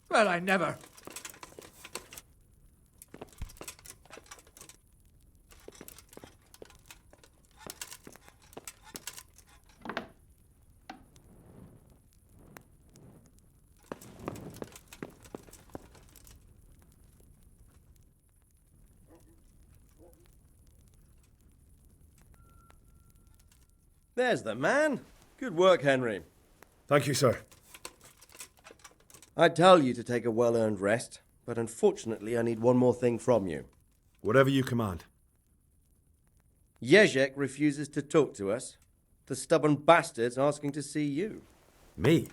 Well, I never. There's the man. Good work, Henry. Thank you, sir. I tell you to take a well-earned rest, but unfortunately I need one more thing from you. Whatever you command. Jezek refuses to talk to us. The stubborn bastard's asking to see you. Me?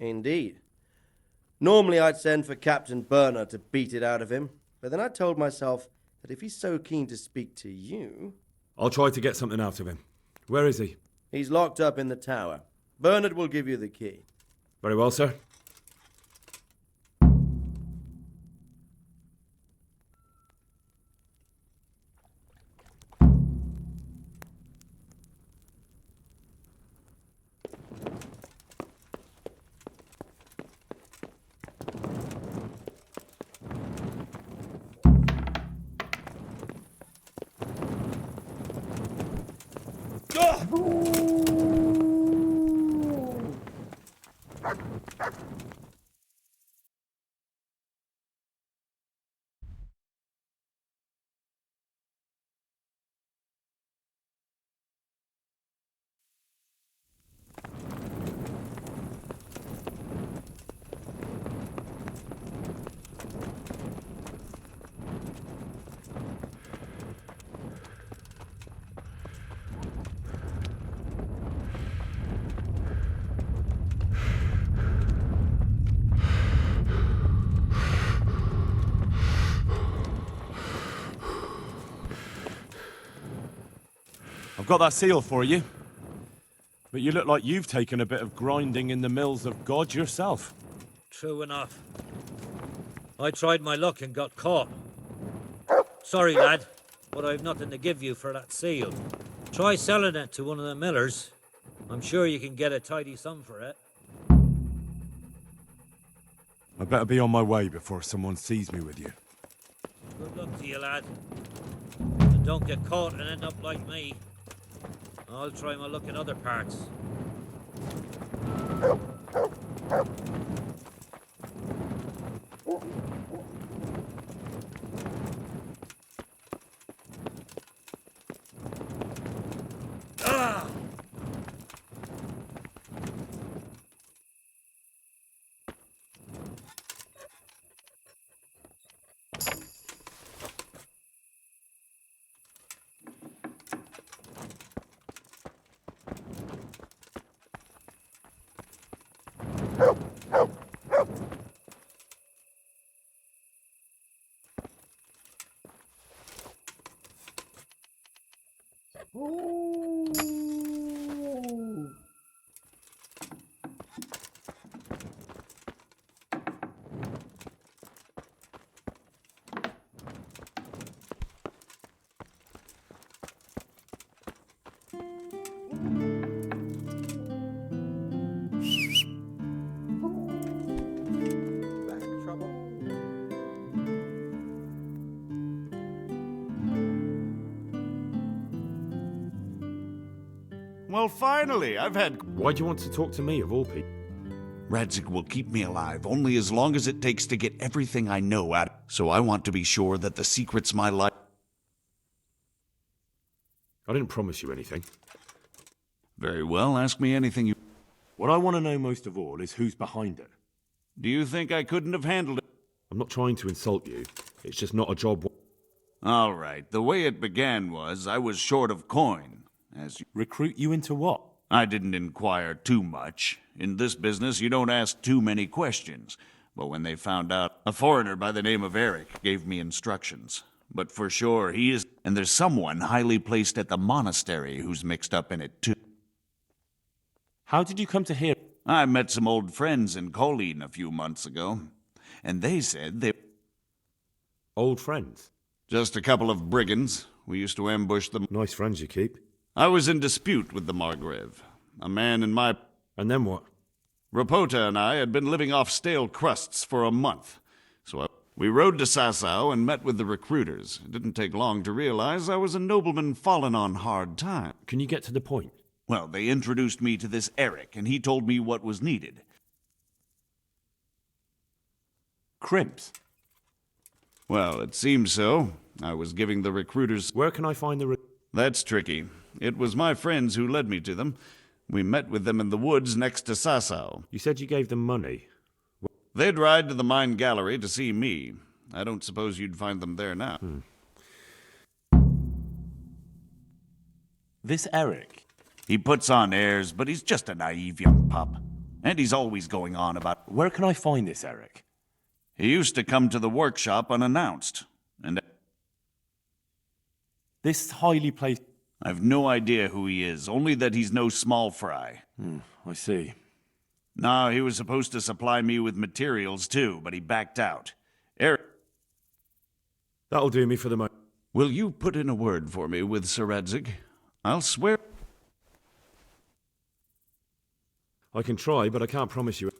Indeed. Normally I'd send for Captain Burner to beat it out of him, but then I told myself that if he's so keen to speak to you... I'll try to get something out of him. Where is he? He's locked up in the tower. Bernard will give you the key. Very well, sir. I've got that seal for you. But you look like you've taken a bit of grinding in the mills of God yourself. True enough. I tried my luck and got caught. Sorry, lad, but I've nothing to give you for that seal. Try selling it to one of the millers. I'm sure you can get a tidy sum for it. I better be on my way before someone sees me with you. Good luck to you, lad. And don't get caught and end up like me. I'll try my luck in other parts. Well, finally, I've had... Why do you want to talk to me, of all people? Radzig will keep me alive only as long as it takes to get everything I know out. So I want to be sure that the secrets my life... I didn't promise you anything. Very well, ask me anything you... What I want to know most of all is who's behind it. Do you think I couldn't have handled it? I'm not trying to insult you. It's just not a job... All right, the way it began was I was short of coin. As you... Recruit you into what? I didn't inquire too much. In this business, you don't ask too many questions. But when they found out, a foreigner by the name of Eric gave me instructions. But for sure, he is... And there's someone highly placed at the monastery who's mixed up in it, too. How did you come to hear? I met some old friends in Colleen a few months ago. And they said they... Old friends? Just a couple of brigands. We used to ambush them. Nice friends you keep. I was in dispute with the Margrave. A man in my... And then what? Rapota and I had been living off stale crusts for a month. We rode to Sasau and met with the recruiters. It didn't take long to realize I was a nobleman fallen on hard times. Can you get to the point? Well, they introduced me to this Eric, and he told me what was needed. Crimps? Well, it seems so. I was giving the recruiters... Where can I find the... That's tricky. It was my friends who led me to them. We met with them in the woods next to Sasau. You said you gave them money. They'd ride to the mine gallery to see me. I don't suppose you'd find them there now. This Eric? He puts on airs, but he's just a naive young pup. And he's always going on about... Where can I find this Eric? He used to come to the workshop unannounced. And... This highly placed... I've no idea who he is, only that he's no small fry. I see. No, he was supposed to supply me with materials too, but he backed out. Eric... That'll do me for the moment. Will you put in a word for me with Sir Radzig? I'll swear... I can try, but I can't promise you...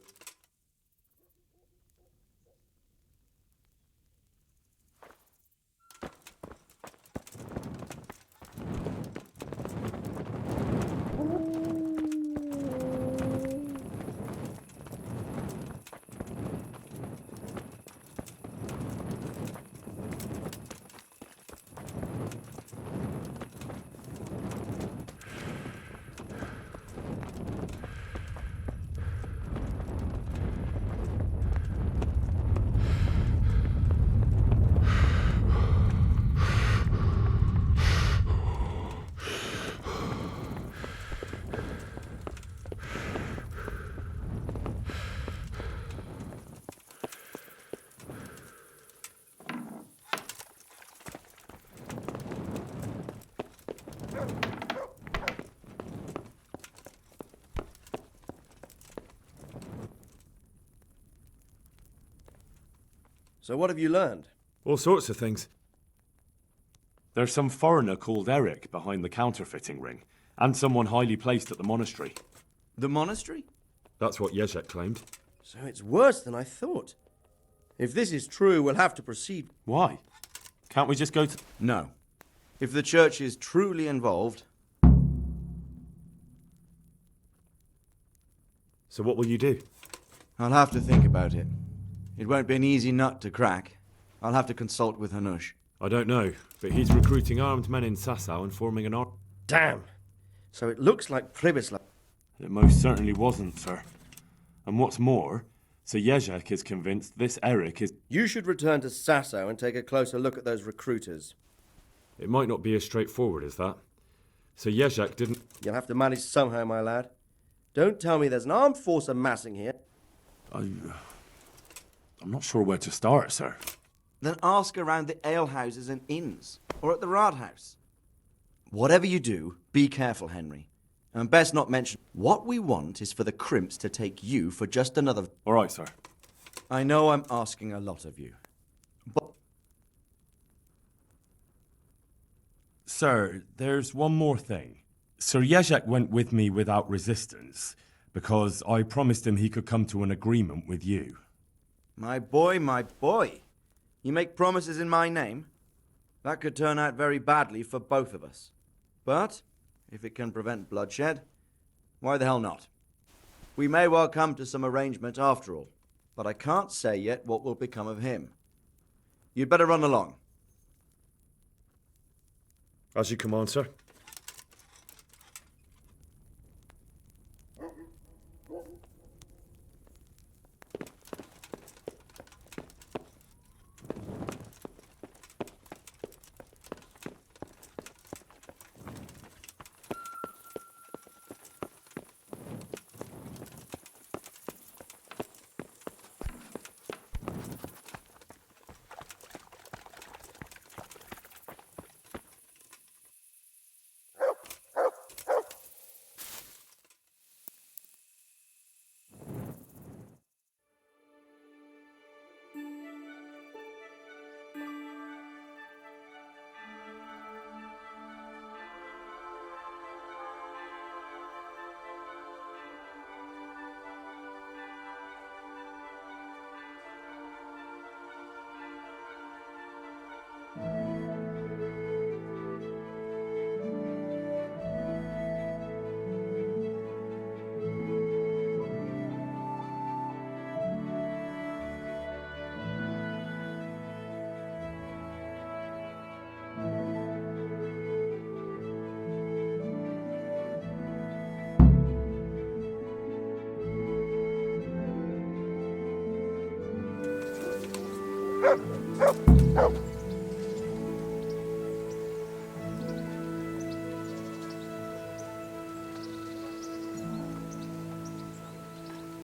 So what have you learned? All sorts of things. There's some foreigner called Eric behind the counterfeiting ring, and someone highly placed at the monastery. The monastery? That's what Jezek claimed. So it's worse than I thought. If this is true, we'll have to proceed. Why? Can't we just go to... No. If the church is truly involved... So what will you do? I'll have to think about it. It won't be an easy nut to crack. I'll have to consult with Hanush. I don't know, but he's recruiting armed men in Sasau and forming an army. Damn! So it looks like Pribislav. It most certainly wasn't, sir. And what's more, Sir Jezek is convinced this Eric is... You should return to Sasau and take a closer look at those recruiters. It might not be as straightforward as that. So Jezek didn't... You'll have to manage somehow, my lad. Don't tell me there's an armed force amassing here. I'm not sure where to start, sir. Then ask around the alehouses and inns, or at the Rathaus. Whatever you do, be careful, Henry. And best not mention... What we want is for the crimps to take you for just another... All right, sir. I know I'm asking a lot of you. But... Sir, there's one more thing. Sir Jezek went with me without resistance, because I promised him he could come to an agreement with you. My boy, my boy. You make promises in my name? That could turn out very badly for both of us. But, if it can prevent bloodshed, why the hell not? We may well come to some arrangement after all, but I can't say yet what will become of him. You'd better run along. As you command, sir.